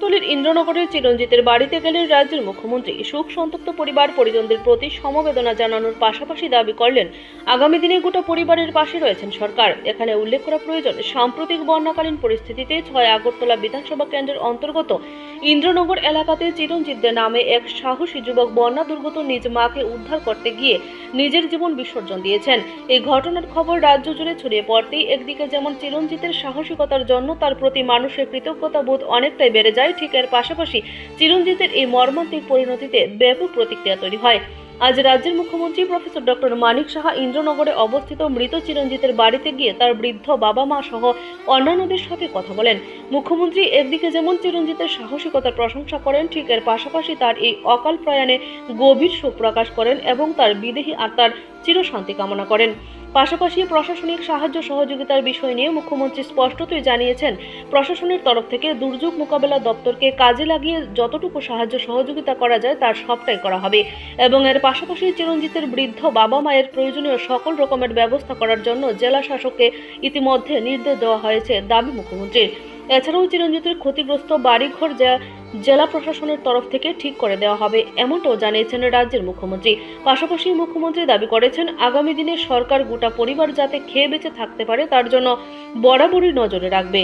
শহরতলির ইন্দ্রনগরের চিরঞ্জিতের বাড়িতে গেলেন রাজ্যের মুখ্যমন্ত্রী। শোক সন্তপ্ত পরিবার পরিজনদের প্রতি সমবেদনা জানানোর পাশাপাশি দাবি করলেন আগামী দিনে গোটা পরিবারের পাশে রয়েছেন সরকার। এখানে উল্লেখ করা প্রয়োজন, সাম্প্রতিক বন্যাকালীন পরিস্থিতিতে ৬ আগরতলা বিধানসভা কেন্দ্রের অন্তর্গত ইন্দ্রনগর এলাকাতে চিরঞ্জিতদের নামে এক সাহসী যুবক বন্যা দুর্গত নিজ মাকে উদ্ধার করতে গিয়ে নিজের জীবন বিসর্জন দিয়েছেন। এই ঘটনার খবর রাজ্য জুড়ে ছড়িয়ে পড়তেই একদিকে যেমন চিরঞ্জিতের সাহসিকতার জন্য তার প্রতি মানুষের কৃতজ্ঞতা বোধ অনেকটাই বেড়ে যায়, ঠিক এর পাশাপাশি চিরঞ্জিতের এই মর্মান্তিক পরিণতিতে ব্যাপক প্রতিক্রিয়া তৈরি হয়। আজ রাজ্যের মুখ্যমন্ত্রী প্রফেসর ডক্টর মানিক সাহা ইন্দ্রনগরে অবস্থিত মৃত চিরঞ্জিতের বাড়িতে গিয়ে তার বৃদ্ধ বাবা মা সহ অন্যান্যদের সাথে কথা বলেন। মুখ্যমন্ত্রী একদিকে যেমন চিরঞ্জিতের সাহসিকতার প্রশংসা করেন, ঠিক এর পাশাপাশি তার এই অকাল প্রয়াণে গভীর শোক প্রকাশ করেন এবং তার বিদেহী আত্মার চিরশান্তি কামনা করেন। পাশাপাশি প্রশাসনিক সাহায্য সহযোগিতার বিষয় নিয়ে মুখ্যমন্ত্রী স্পষ্টতই জানিয়েছেন, প্রশাসনের তরফ থেকে দুর্যোগ মোকাবেলা দপ্তরকে কাজে লাগিয়ে যতটুকু সাহায্য সহযোগিতা করা যায় তার সবটাই করা হবে এবং এর পাশাপাশি চিরঞ্জিতের বৃদ্ধ বাবা মায়ের প্রয়োজনীয় সকল রকমের ব্যবস্থা করার জন্য জেলা শাসককে ইতিমধ্যে নির্দেশ দেওয়া হয়েছে দাবি মুখ্যমন্ত্রীর। এছাড়াও চিরঞ্জিতের ক্ষতিগ্রস্ত বাড়িঘর জেলা প্রশাসনের তরফ থেকে ঠিক করে দেওয়া হবে, এমনটাও জানিয়েছেন রাজ্যের মুখ্যমন্ত্রী। পাশাপাশি মুখ্যমন্ত্রী দাবি করেছেন, আগামী দিনে সরকার গোটা পরিবার যাতে খেয়ে বেঁচে থাকতে পারে তার জন্য বরাবরই নজরে রাখবে।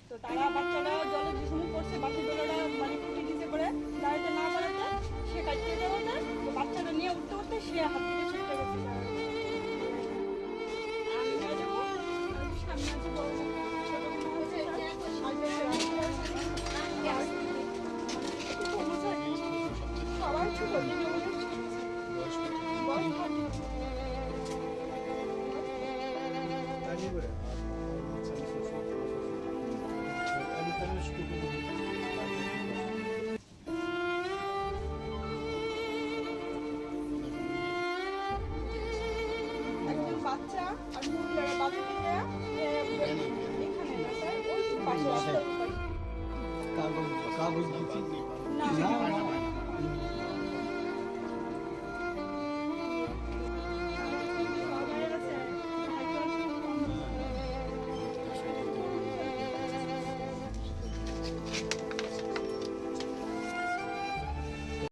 তো তারা বাচ্চারা জলে যে সময় পড়ছে বাকিগুলোরা মানে খুঁটি নিচে করে দাঁড়াতে না পারাতে সে কাটতে যাওয়া না, তো বাচ্চাটা নিয়ে উঠতে উঠতে সে হাত থেকে ছুটতে গেছে। আমি যাবো সামনে আছে বড় ছোট সবাই ছোট বাচ্চা আর মহিলারা বাচ্চাকে এখানে না স্যার ওই পাশে কাগজ না